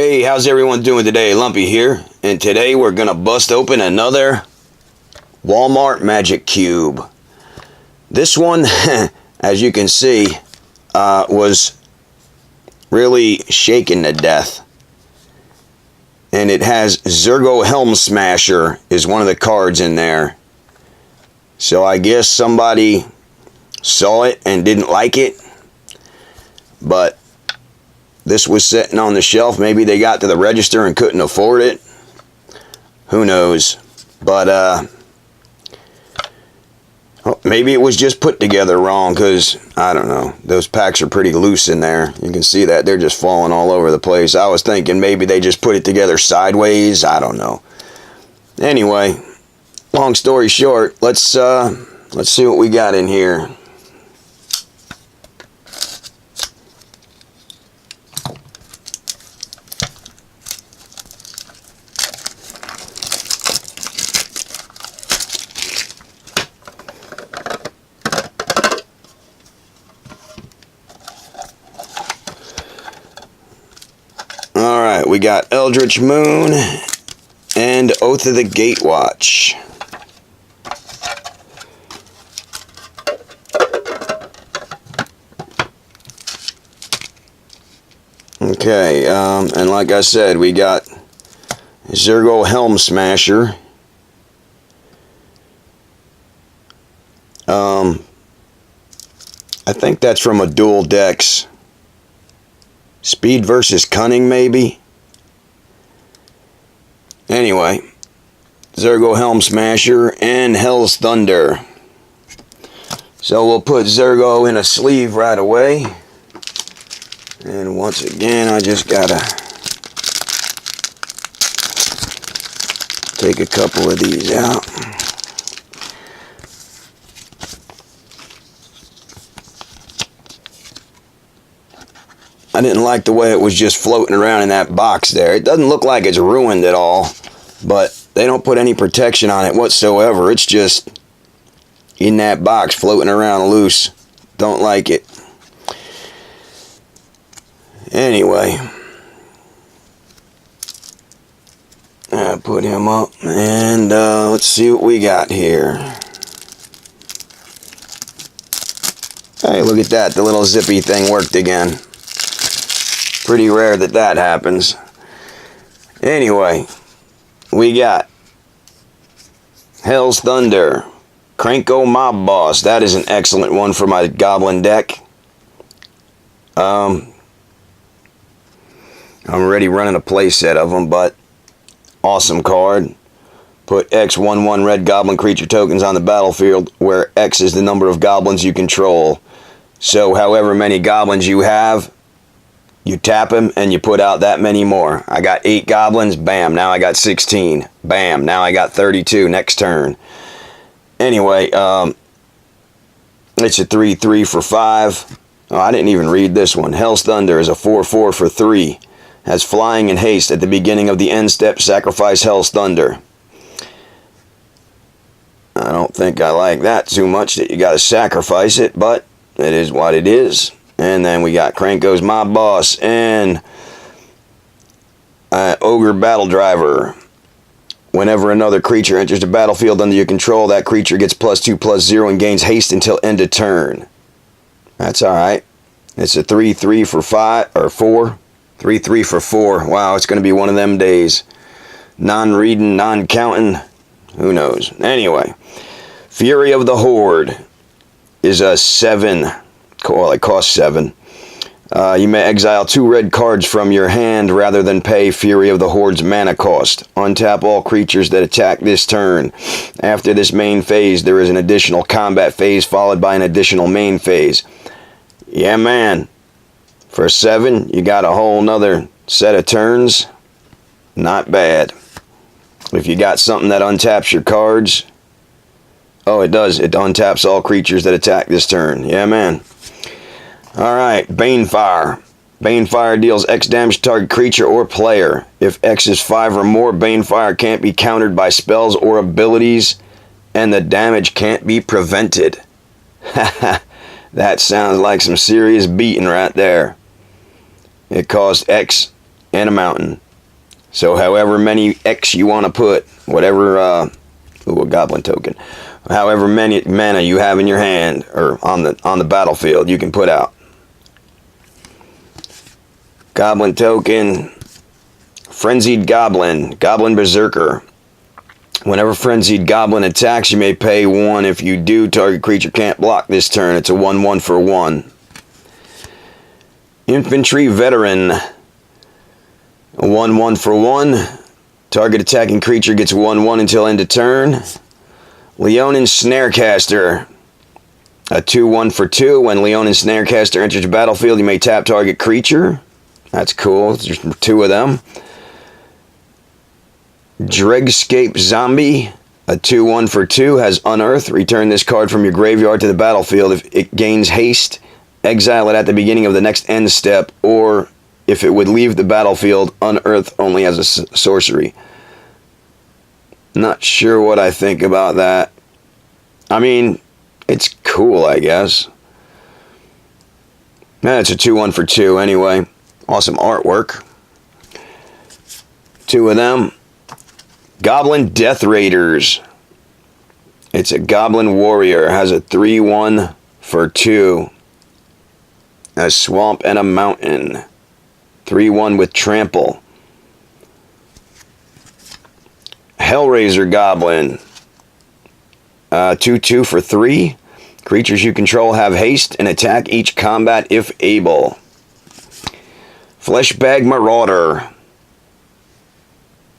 Hey, how's everyone doing today? Lumpy here, and today we're gonna bust open another Walmart Magic Cube. This one, as you can see, was really shaken to death. And it has Zergo Helm Smasher is one of the cards in there. So I guess somebody saw it and didn't like it, but this was sitting on the shelf. Maybe they got to the register and couldn't afford it. Who knows? But maybe it was just put together wrong, because I don't know. Those packs are pretty loose in there. You can see that they're just falling all over the place. I was thinking maybe they just put it together sideways. I don't know. Anyway, long story short, let's see what we got in here. Alright, we got Eldritch Moon and Oath of the Gatewatch. Okay, and like I said, we got Zergo Helm Smasher. I think that's from a dual decks. Speed versus Cunning, maybe? Anyway, Zergo Helm Smasher and Hell's Thunder. So we'll put Zergo in a sleeve right away. And once again, I just gotta take a couple of these out. I didn't like the way it was just floating around in that box there. It doesn't look like it's ruined at all, but they don't put any protection on it whatsoever. It's just in that box floating around loose. Don't like it. Anyway, I put him up, and let's see what we got here. Hey, look at that. The little zippy thing worked again. Pretty rare that that happens. Anyway, we got Hell's Thunder, Krenko Mob Boss. That is an excellent one for my Goblin deck. I'm already running a play set of them, but awesome card. Put X 1/1 red goblin creature tokens on the battlefield, where X is the number of goblins you control. So however many goblins you have, you tap them and you put out that many more. I got 8 goblins, bam, now I got 16. Bam, now I got 32 next turn. Anyway, it's a 3/3 for 5. Oh, I didn't even read this one. Hell's Thunder is a 4/4 for 3. Has flying and haste. At the beginning of the end step, sacrifice Hell's Thunder. I don't think I like that too much, that you got to sacrifice it, but it is what it is. And then we got Krenko's Mob Boss and Ogre Battle Driver. Whenever another creature enters the battlefield under your control, that creature gets +2/+0 and gains haste until end of turn. That's alright. It's a 3/3 for 5, or 4. 3/3 for 4. Wow, it's going to be one of them days. Non-reading, non-counting. Who knows? Anyway, Fury of the Horde is a 7. Well, it costs 7. You may exile 2 red cards from your hand rather than pay Fury of the Horde's mana cost. Untap all creatures that attack this turn. After this main phase, there is an additional combat phase followed by an additional main phase. Yeah, man. For 7, you got a whole nother set of turns. Not bad. If you got something that untaps your cards. Oh, it does. It untaps all creatures that attack this turn. Yeah, man. Alright, Banefire. Banefire deals X damage to target creature or player. If X is 5 or more, Banefire can't be countered by spells or abilities, and the damage can't be prevented. That sounds like some serious beating right there. It costs X and a mountain. So however many X you want to put, whatever, a goblin token, however many mana you have in your hand or on the battlefield, you can put out. Goblin token, Frenzied Goblin, Goblin Berserker. Whenever Frenzied Goblin attacks, you may pay 1. If you do, target creature can't block this turn. It's a 1/1 for 1. Infantry Veteran, a 1/1 for 1. Target attacking creature gets 1/1 until end of turn. Leonin Snarecaster, a 2/1 for 2. When Leonin Snarecaster enters the battlefield, you may tap target creature. That's cool. There's 2 of them. Dregscape Zombie, a 2/1 for 2, has Unearth. Return this card from your graveyard to the battlefield. If it gains haste, exile it at the beginning of the next end step, or if it would leave the battlefield, Unearth only as a sorcery. Not sure what I think about that. I mean, it's cool, I guess. It's a 2/1 for 2 anyway. Awesome artwork. 2 of them. Goblin Death Raiders. It's a Goblin Warrior. Has a 3/1 for 2. A swamp and a mountain. 3/1 with trample. Hellraiser Goblin. 2/2 for 3. Creatures you control have haste and attack each combat if able. Fleshbag Marauder.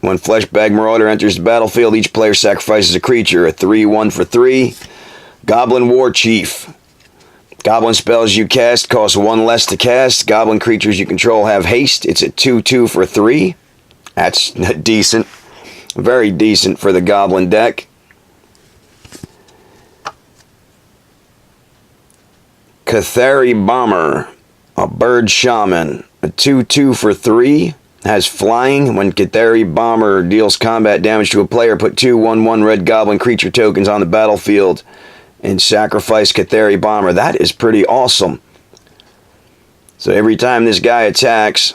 When Fleshbag Marauder enters the battlefield, each player sacrifices a creature. A 3/1 for 3. Goblin War Chief. Goblin spells you cast cost 1 less to cast. Goblin creatures you control have haste. It's a 2/2 for 3. That's decent. Very decent for the Goblin deck. Cathari Bomber. A Bird Shaman. A 2/2 for 3. Has flying. When Cathari Bomber deals combat damage to a player, put 2 1/1 red goblin creature tokens on the battlefield and sacrifice Cathari Bomber. That is pretty awesome. So every time this guy attacks,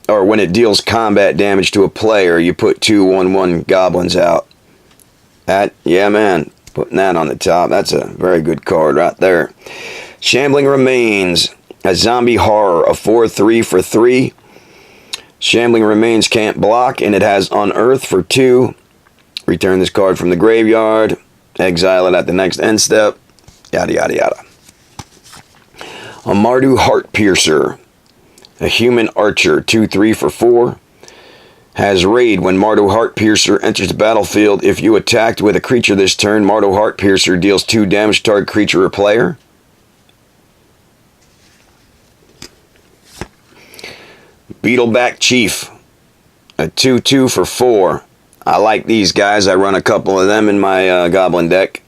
or when it deals combat damage to a player, you put 2 1/1 goblins out. That, yeah man, putting that on the top. That's a very good card right there. Shambling Remains. A zombie horror. A 4/3 for 3. Shambling Remains can't block, and it has Unearth for 2. Return this card from the graveyard. Exile it at the next end step. Yada, yada, yada. A Mardu Heartpiercer. A human archer. 2/3 for 4. Has Raid. When Mardu Heartpiercer enters the battlefield, if you attacked with a creature this turn, Mardu Heartpiercer deals 2 damage to target creature or player. Beetleback Chief. A 2/2 for 4. I like these guys. I run a couple of them in my Goblin deck.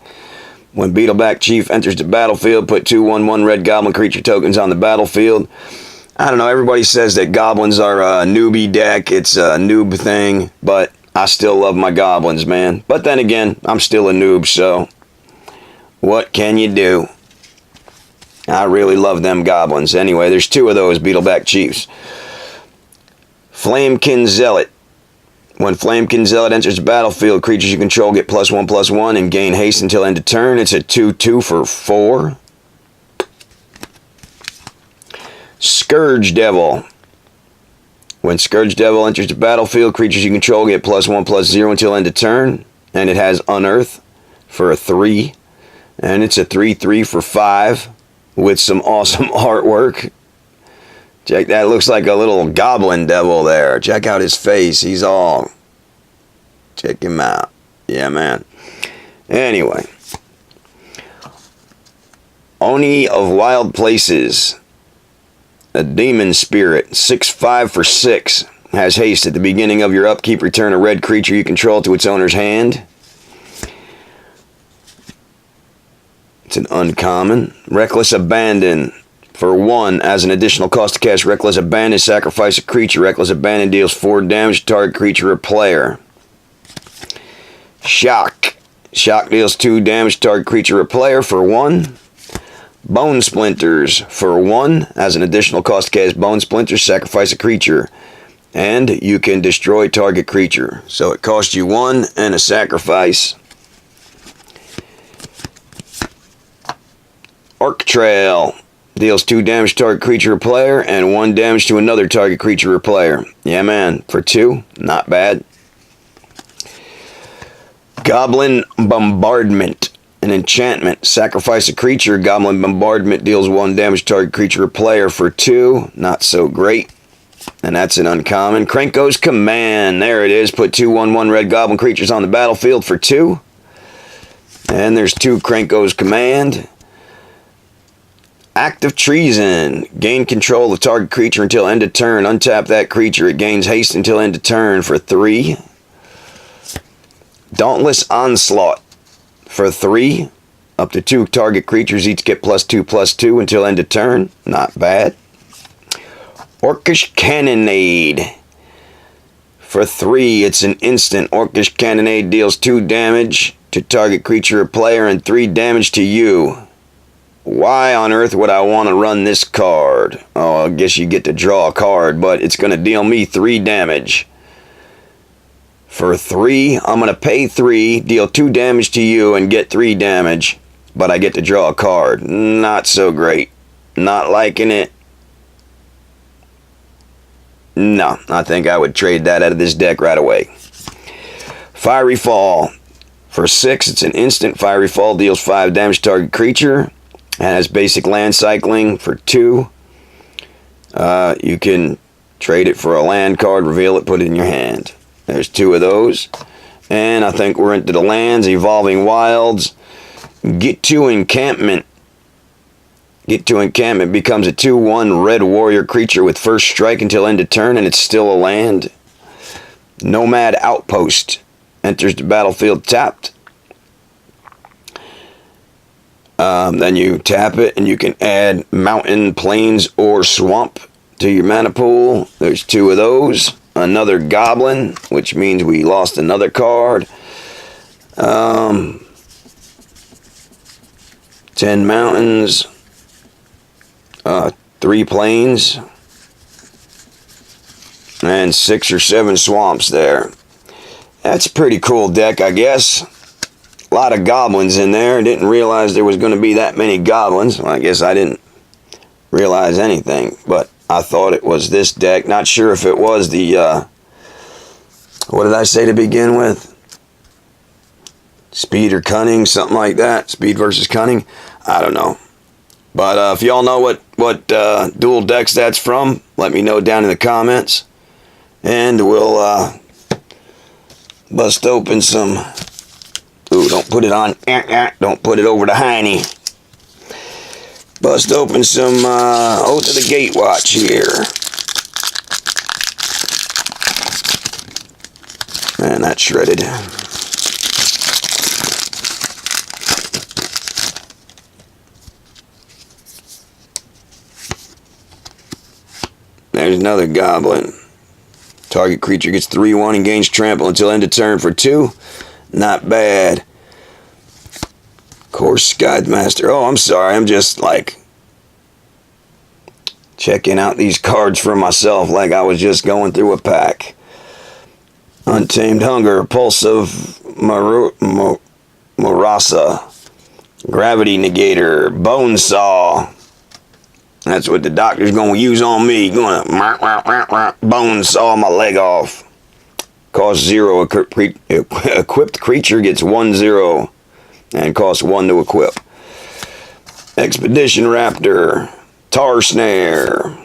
When Beetleback Chief enters the battlefield, put 2 1/1 red goblin creature tokens on the battlefield. I don't know, everybody says that goblins are a newbie deck. It's a noob thing, but I still love my goblins, man. But then again, I'm still a noob, so what can you do? I really love them goblins. Anyway, there's 2 of those Beetleback Chiefs. Flamekin Zealot. When Flamekin Zealot enters the battlefield, creatures you control get +1/+1 and gain haste until end of turn. It's a 2/2 for 4. Scourge Devil. When Scourge Devil enters the battlefield, creatures you control get +1/+0 until end of turn. And it has Unearth for a 3. And it's a 3/3 for 5 with some awesome artwork. Check that, looks like a little goblin devil there. Check out his face. He's all... Check him out. Yeah, man. Anyway. Oni of Wild Places. A demon spirit. 6/5 for 6. Has haste. At the beginning of your upkeep, return a red creature you control to its owner's hand. It's an uncommon. Reckless Abandon. For 1, as an additional cost to cast Reckless Abandon, sacrifice a creature. Reckless Abandon deals 4 damage to target creature or player. Shock. Shock deals 2 damage to target creature or player for 1. Bone Splinters. For 1, as an additional cost to cast Bone Splinters, sacrifice a creature. And you can destroy target creature. So it costs you 1 and a sacrifice. Orc Trail. Deals 2 damage to target creature or player and 1 damage to another target creature or player. Yeah, man. For 2. Not bad. Goblin Bombardment. An enchantment. Sacrifice a creature. Goblin Bombardment deals 1 damage to target creature or player for 2. Not so great. And that's an uncommon. Krenko's Command. There it is. Put 2 1/1 red goblin creatures on the battlefield for 2. And there's 2 Krenko's Command. Act of Treason. Gain control of target creature until end of turn. Untap that creature. It gains haste until end of turn for 3. Dauntless Onslaught for 3. Up to 2 target creatures each get +2/+2 until end of turn. Not bad. Orcish Cannonade for 3. It's an instant. Orcish Cannonade deals 2 damage to target creature or player and 3 damage to you. Why on earth would I want to run this card? Oh, I guess you get to draw a card, but it's going to deal me 3 damage. For 3, I'm going to pay 3, deal 2 damage to you, and get 3 damage. But I get to draw a card. Not so great. Not liking it. No, I think I would trade that out of this deck right away. Fiery Fall. For 6, it's an instant. Fiery Fall deals 5 damage to target creature. And has basic land cycling for 2. You can trade it for a land card, reveal it, put it in your hand. There's 2 of those. And I think we're into the lands. Evolving Wilds. Get to Encampment. Get to Encampment becomes a 2/1 red warrior creature with first strike until end of turn, and it's still a land. Nomad Outpost. Enters the battlefield tapped. Then you tap it, and you can add mountain, plains, or swamp to your mana pool. There's 2 of those. Another goblin, which means we lost another card. 10 mountains. 3 plains. And 6 or 7 swamps there. That's a pretty cool deck, I guess. A lot of goblins in there. Didn't realize there was going to be that many goblins. Well, I guess I didn't realize anything, but I thought it was this deck. Not sure if it was the, what did I say to begin with? Speed or cunning, something like that. Speed versus cunning. I don't know. But if y'all know what dual decks that's from, let me know down in the comments. And we'll bust open some... Ooh, don't put it on. Don't put it over the hiney. Bust open some Oath of the Gatewatch here. Man, that's shredded. There's another goblin. Target creature gets 3/1 and gains trample until end of turn for 2. Not bad. Course Guidemaster. Oh, I'm sorry. I'm just like checking out these cards for myself like I was just going through a pack. Untamed Hunger. Pulse of Marasa. Gravity Negator. Bone Saw. That's what the doctor's going to use on me. Going to bone saw my leg off. Cost 0. Equipped creature gets 1/0 and costs 1 to equip. Expedition Raptor. Tar Snare.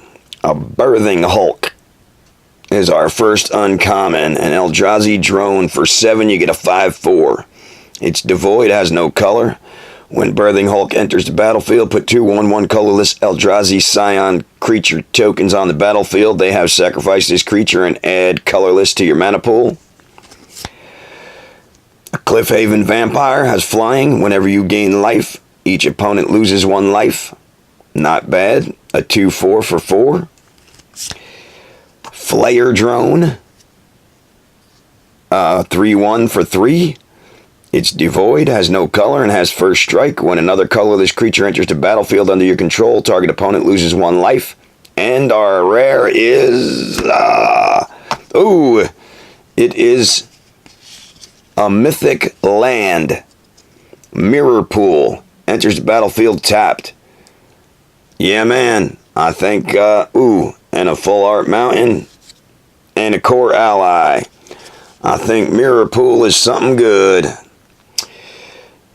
A Birthing Hulk is our first uncommon. An Eldrazi Drone for 7. You get a 5/4. It's devoid, has no color. When Birthing Hulk enters the battlefield, put 2 1/1 colorless Eldrazi Scion creature tokens on the battlefield. They have sacrificed this creature and add colorless to your mana pool. A Cliffhaven Vampire has flying. Whenever you gain life, each opponent loses 1 life. Not bad. A 2/4 for 4. Flayer Drone. 3/1 for 3. It's devoid, has no color, and has first strike. When another colorless creature enters the battlefield under your control, target opponent loses 1 life. And our rare is Ooh, it is a mythic land. Mirror Pool. Enters the battlefield tapped. Yeah, man. I think, ooh, and a full art mountain and a core ally. I think Mirror Pool is something good.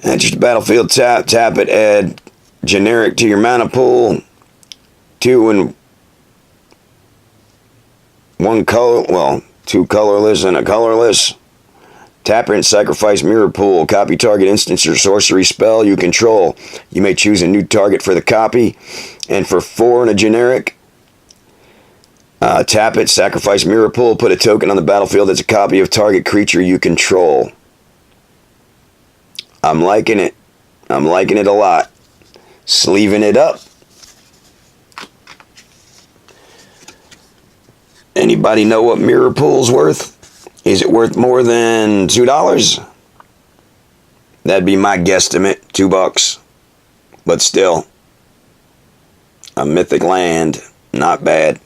Enters the battlefield tap. Tap it, add generic to your mana pool. 2 and 1 color, well, 2 colorless and a colorless. Tap it and sacrifice Mirror Pool. Copy target instance or sorcery spell you control. You may choose a new target for the copy. And for 4 and a generic, tap it, sacrifice Mirror Pool, put a token on the battlefield that's a copy of target creature you control. I'm liking it. I'm liking it a lot. Sleeving it up. Anybody know what Mirror Pool's worth? Is it worth more than $2? That'd be my guesstimate, $2. But still, a mythic land, not bad.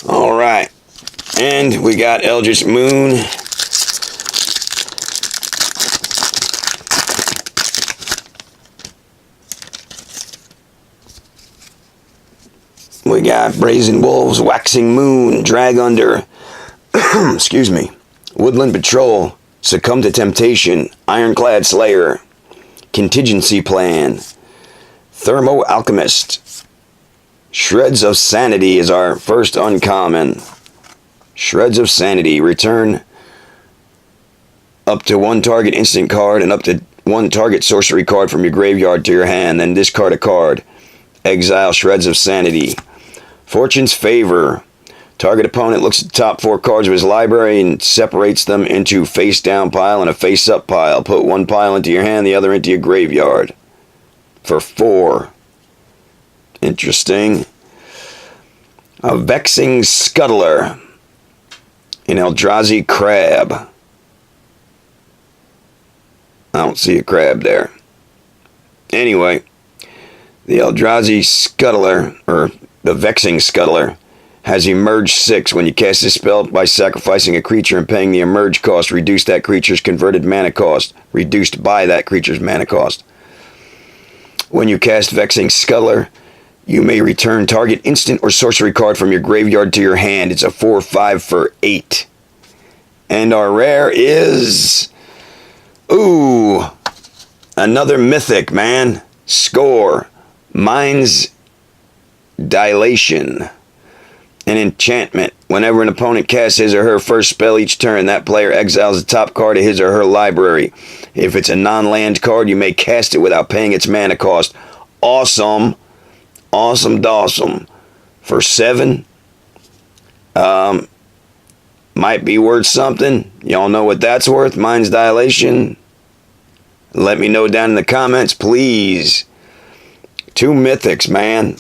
All right, and we got Eldritch Moon. We got Brazen Wolves, Waxing Moon, Drag Under, excuse me, Woodland Patrol, Succumb to Temptation, Ironclad Slayer, Contingency Plan, Thermo Alchemist. Shreds of Sanity is our first uncommon. Shreds of Sanity. Return up to 1 target instant card and up to 1 target sorcery card from your graveyard to your hand, then discard a card. Exile Shreds of Sanity. Fortune's Favor. Target opponent looks at the top 4 cards of his library and separates them into face down pile and a face up pile. Put 1 pile into your hand, the other into your graveyard. For 4. Interesting. A Vexing Scuttler. An Eldrazi Crab. I don't see a crab there. Anyway, the Eldrazi Scuttler, or the Vexing Scuttler, has Emerge 6. When you cast this spell by sacrificing a creature and paying the Emerge cost, reduce that creature's converted mana cost. Reduced by that creature's mana cost. When you cast Vexing Scuttler, you may return target instant or sorcery card from your graveyard to your hand. It's a 4/5 for 8. And our rare is... ooh, another mythic, man. Score. Mind's Dilation. An enchantment. Whenever an opponent casts his or her first spell each turn, that player exiles the top card of his or her library. If it's a non-land card, you may cast it without paying its mana cost. Awesome. Awesome dawsome. For 7. Might be worth something. Y'all know what that's worth? Mind's Dilation. Let me know down in the comments, please. 2 mythics, man.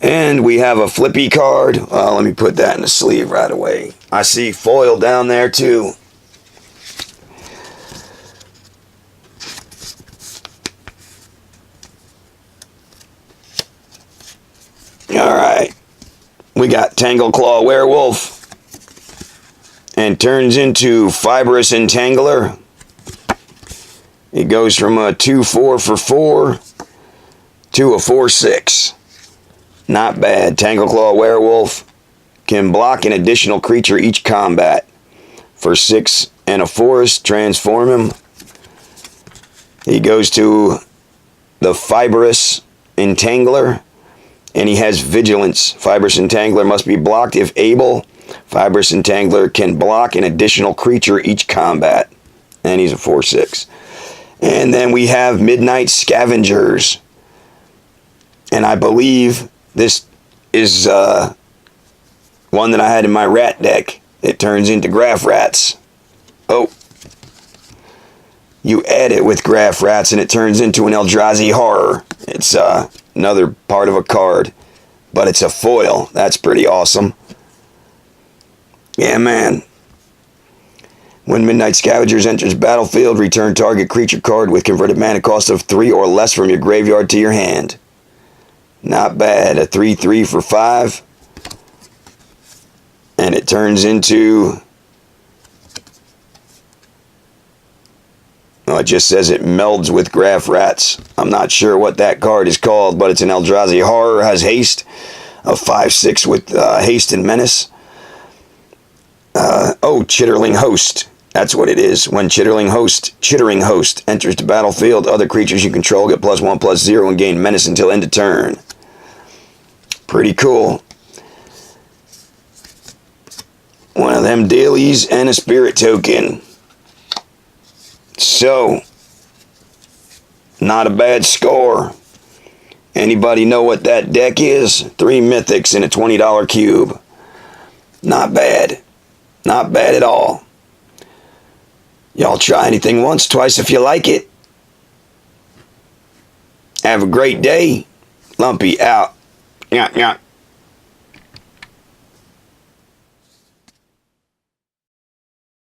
And we have a flippy card. Let me put that in the sleeve right away. I see foil down there too. Alright. We got Tangleclaw Werewolf. And turns into Fibrous Entangler. It goes from a 2/4 for 4 to a 4/6. Not bad. Tangleclaw Werewolf can block an additional creature each combat. For 6 and a forest, transform him. He goes to the Fibrous Entangler, and he has Vigilance. Fibrous Entangler must be blocked if able. Fibrous Entangler can block an additional creature each combat. And he's a 4/6. And then we have Midnight Scavengers. And I believe this is one that I had in my rat deck. It turns into Graph Rats. Oh. You add it with Graph Rats and it turns into an Eldrazi Horror. It's another part of a card. But it's a foil. That's pretty awesome. Yeah, man. When Midnight Scavengers enters battlefield, return target creature card with converted mana cost of 3 or less from your graveyard to your hand. Not bad. A 3/3 for 5. And it turns into... Well, it just says it melds with Graph Rats. I'm not sure what that card is called, but it's an Eldrazi Horror. Has haste of 5/6 with haste and menace. Oh, Chitterling Host. That's what it is. When Chittering Host enters the battlefield, other creatures you control get +1/+0 and gain menace until end of turn. Pretty cool. One of them dailies and a spirit token. So, not a bad score. Anybody know what that deck is? 3 Mythics in a $20 cube. Not bad. Not bad at all. Y'all try anything once, twice if you like it. Have a great day. Lumpy out. Yeah.